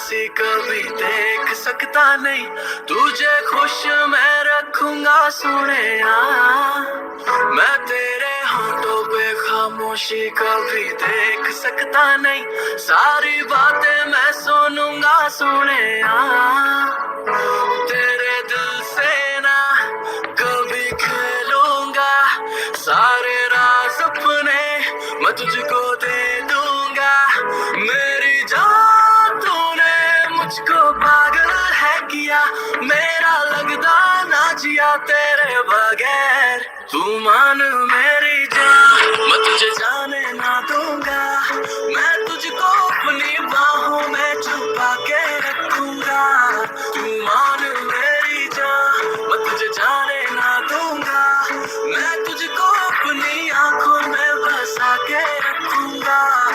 उदासी कभी देख सकता नहीं, तुझे खुश मैं रखूंगा सोनिया। मैं तेरे होठों पे खामोशी कभी देख सकता नहीं, सारी बातें मैं सुनूंगा सोनिया। तेरे दिल से ना कभी खेलूंगा, सारे राज अपने मैं तुझको दे दूंगा। मेरी जान तूने मुझको पागल है किया, मेरा लगदा ना जिया तेरे बगैर। तू मान मेरी जान, मैं तुझे जाने ना दूंगा।